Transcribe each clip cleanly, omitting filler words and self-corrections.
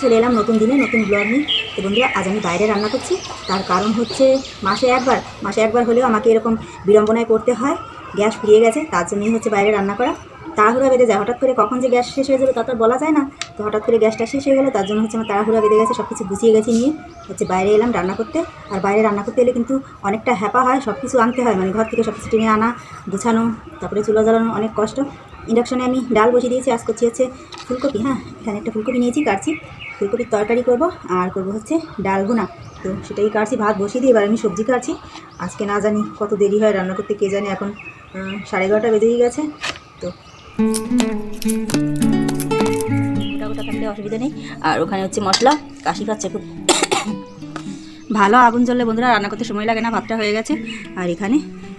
চলে এলাম নতুন দিনে নতুন ব্লগ নিয়ে। তো বন্ধুরা, আজ আমি বাইরে রান্না করছি। তার কারণ হচ্ছে মাসে একবার হলেও আমাকে এরকম বিড়ম্বনায় পড়তে হয়। গ্যাস ফুরিয়ে গেছে, তার জন্যই হচ্ছে বাইরে রান্না করা। তাড়াহুড়া বেঁধে যায়, হঠাৎ করে কখন যে গ্যাস শেষ হয়ে যাবে তা তো বলা যায় না। তো হঠাৎ করে গ্যাসটা শেষ হয়ে গেলো, তার জন্য হচ্ছে আমার তাড়াহুড়া বেঁধে গেছে, সব কিছু গুছিয়ে গেছি নিয়ে হচ্ছে বাইরে এলাম রান্না করতে। আর বাইরে রান্না করতে এলে কিন্তু অনেকটা হ্যাপা হয়, সব কিছু আনতে হয়, মানে ঘর থেকে সব কিছু টেনে আনা, গুছানো, তারপরে চুলা জ্বালানো, অনেক কষ্ট। ইন্ডাকশনে আমি ডাল বসিয়ে দিয়েছি, আজ করছি হচ্ছে ফুলকপি। হ্যাঁ, এখানে একটা ফুলকপি নিয়েছি, কাটছি। ফুলকপির তরকারি করব আর করব হচ্ছে ডাল ভুনা। তো সেটাই কাটছি, ভাত বসিয়ে দিয়ে এবার আমি সবজি কাটছি। আজকে না জানি কত দেরি হয় রান্না করতে, কে জানে। এখন 11:30 বেজেই গেছে। তো গোটা থাকলে অসুবিধা নেই। আর ওখানে হচ্ছে মশলা, কাশি পাচ্ছে খুব ভালো। আগুন জ্বললে বন্ধুরা রান্না করতে সময় লাগে না। ভাতটা হয়ে গেছে। আর এখানে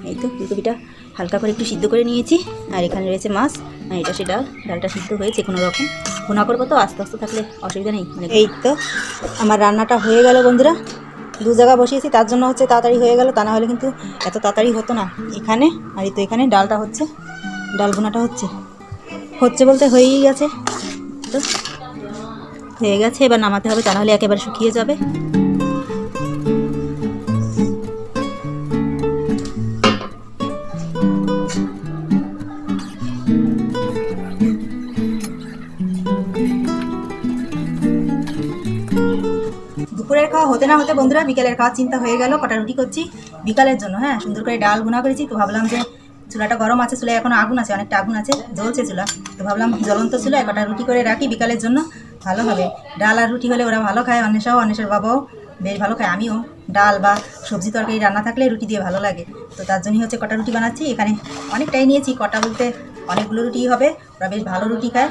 এই তো ফুলকপিটা হালকা করে একটু সিদ্ধ করে নিয়েছি। আর এখানে রয়েছে মাছ, আর এটা সেটা ডালটা সিদ্ধ হয়েছে কোনো রকম। ভুনা করবো তো, আস্তে আস্তে থাকলে অসুবিধা নেই। মানে এই তো আমার রান্নাটা হয়ে গেল বন্ধুরা। দু জায়গা বসিয়েছি, তার জন্য হচ্ছে তাড়াতাড়ি হয়ে গেল, তা না হলে কিন্তু এত তাড়াতাড়ি হতো না। এখানে আর এই তো এখানে ডালটা হচ্ছে, ডাল ভুনাটা হচ্ছে বলতে হয়েই গেছে। তো হয়ে গেছে, এবার নামাতে হবে, তা নাহলে একেবারে শুকিয়ে যাবে। দুপুরের খাওয়া হতে না হতে বন্ধুরা বিকালের খাওয়ার চিন্তা হয়ে গেল। কটা রুটি করছি বিকালের জন্য। হ্যাঁ, সুন্দর করে ডাল ভুনা করেছি। তো ভাবলাম যে চুলাটা গরম আছে, চুলায় এখনো আগুন আছে, অনেকটা আগুন আছে, জ্বলছে চুলা। তো ভাবলাম জ্বলন্ত চুলায় কটা রুটি করে রাখি বিকালের জন্য, ভালো হবে। ডাল আর রুটি হলে ওরা ভালো খায়, অন্বেষাও, অন্বেষার বাবাও বেশ ভালো খায়। আমিও ডাল বা সবজি তরকারি রান্না থাকলে রুটি দিয়ে ভালো লাগে। তো তার জন্যই হচ্ছে কটা রুটি বানাচ্ছি। এখানে অনেকটাই নিয়েছি, কটা বলতে অনেকগুলো রুটি হবে, ওরা বেশ ভালো রুটি খায়।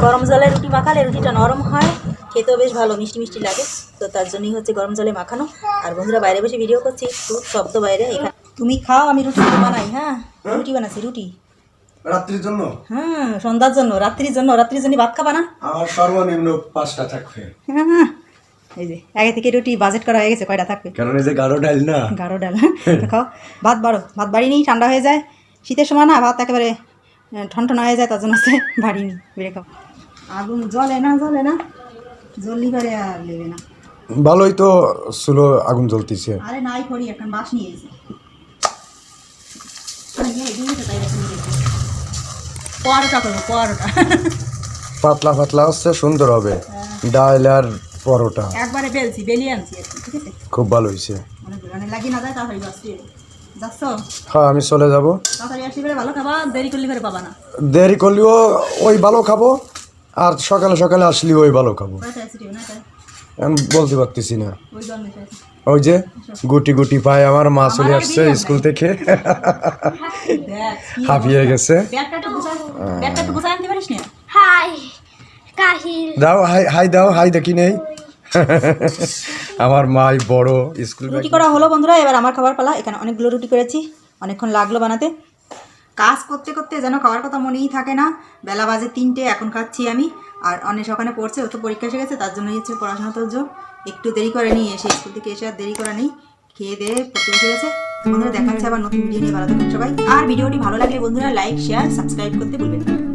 গরম জলে রুটি মাখালে রুটিটা নরম হয়, খেতেও বেশ ভালো, মিষ্টি মিষ্টি লাগে। তো তার জন্যই হচ্ছে গরম জলে মাখানো। আর বন্ধুরা বাইরে বসে ভিডিও করছি, খুব শব্দ বাইরে। এখানে তুমি খাও, আমি রুটি বানাই। হ্যাঁ, রুটি বানাচ্ছি, রুটি রাত্রির জন্য। হ্যাঁ, সন্ধ্যার জন্য, রাত্রির জন্য ভাত খাবা না? আমার সর্বনিম্ন 5টা থাকবে। হ্যাঁ, এই যে আগে থেকে রুটি বাজেট করা হয়ে গেছে, কয়টা থাকবে। কারণ এই যে গাঢ় ডাল না, গাঢ় ডাল খাও। ভাত বাড়ি নেই, ঠান্ডা হয়ে যায়। শীতের সময় না ভাত একেবারে ঠনঠনা হয়ে যায়, তার জন্য হচ্ছে বাড়ি নি, বেড়ে খাও। আগুন জ্বলে না জ্বললি করে আর লেবে না। ভালোই তো ছিল, আগুন জ্বলতেছে। আরে নাই করি, এখন বাস নিয়ে এসেছি। পরোটা করবো, পরোটা পাতলা পাতলা হচ্ছে, সুন্দর হবে। ডাল আর পরোটা একবারে বেলিয়ে আনছি আর কি, ঠিক আছে। খুব ভালো হয়েছে। অনেক লাগিয়ে না যায়, তাড়াতাড়ি যাচ্ছ। হ্যাঁ, আমি চলে যাব। তাড়াতাড়ি আসি, করে ভালো খাবা, দেরি করলে করে পাবা না। দেরি করলেও ওই ভালো খাবো, আর সকালে সকালে আসলেও ওই ভালো খাবো। আমি বলতে পারতেছি না। ওই যে গুটি গুটি পায় আমার মা চলে আসছে স্কুল থেকে, হাঁপিয়ে গেছে। দাও হাই দাও, হাই দেখি নেই। আমার মাই বড় স্কুল। রুটি করা হলো বন্ধুরা, এবার আমার খাবার পালা। এখানে অনেকগুলো রুটি করেছি, অনেকক্ষণ লাগলো বানাতে। কাজ করতে করতে যেন খাওয়ার কথা মনেই থাকে না। বেলা বাজে 3টে, এখন খাচ্ছি আমি। আর অনেক ওখানে পড়ছে, ও তো পরীক্ষা এসে গেছে, তার জন্যই হচ্ছে পড়াশোনা তোর একটু দেরি করে নিয়ে এসে, স্কুল থেকে এসে আর দেরি করা নেই, খেয়ে দিয়ে পড়তে বসে গেছে। বন্ধুরা দেখাচ্ছে আবার নতুন ভিডিও নিয়ে, ভালো থাকুন সবাই। আর ভিডিওটি ভালো লাগলে বন্ধুরা লাইক, শেয়ার, সাবস্ক্রাইব করতে ভুলবেন না।